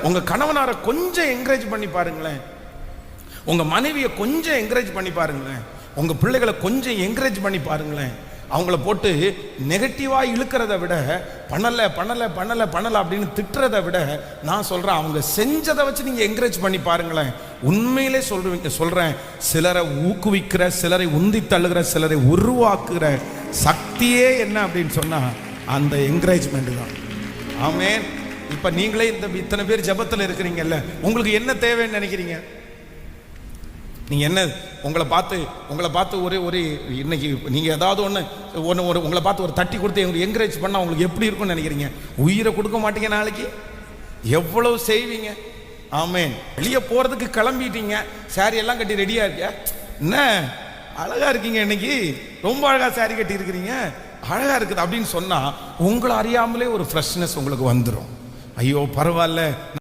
உங்க கணவனாரை கொஞ்சம் என்கரேஜ் பண்ணி பாருங்களேன், உங்க மனைவியை கொஞ்சம் என்கரேஜ் பண்ணி பாருங்களேன், உங்க பிள்ளைகளை கொஞ்சம் என்கரேஜ் பண்ணி பாருங்களேன். அவங்கள போட்டு நெகட்டிவா இழுக்கிறத விட, பண்ணல பண்ணல பண்ணல பண்ணல அப்படின்னு திட்டுறதை விட, நான் சொல்றேன் அவங்க செஞ்சதை வச்சு நீங்க என்கரேஜ் பண்ணி பாருங்களேன். உண்மையிலே சொல்றேன், சிலரை ஊக்குவிக்கிற, சிலரை உந்தி தள்ளுகிற, சிலரை உருவாக்குற சக்தியே என்ன அப்படின்னு சொன்னா அந்த என்கரேஜ்மெண்ட் தான். ஆமென். இப்ப நீங்களே இத்தனை பேர் ஜெபத்தில் இருக்கிறீங்கல்ல, உங்களுக்கு என்ன தேவைன்னு நினைக்கிறீங்க? நீங்க என்ன, உங்களை பார்த்து ஒரு இன்னைக்கு நீங்க ஏதாவது ஒன்று உங்களை பார்த்து ஒரு தட்டி கொடுத்து என்கரேஜ் பண்ணா உங்களுக்கு எப்படி இருக்கும்னு நினைக்கிறீங்க? உயிரை கொடுக்க மாட்டீங்க, நாளைக்கு எவ்வளவு செய்வீங்க. ஆமென். வெளியே போறதுக்கு கிளம்பிட்டீங்க, சாரி எல்லாம் கட்டி ரெடியா இருக்க, என்ன அழகா இருக்கீங்க, இன்னைக்கு ரொம்ப அழகா சாரி கட்டி இருக்கிறீங்க, அழகா இருக்குது அப்படின்னு சொன்னா உங்களை அறியாமலே ஒரு ஃப்ரெஷ்னஸ் உங்களுக்கு வந்துடும். ஐயோ பரவாயில்ல,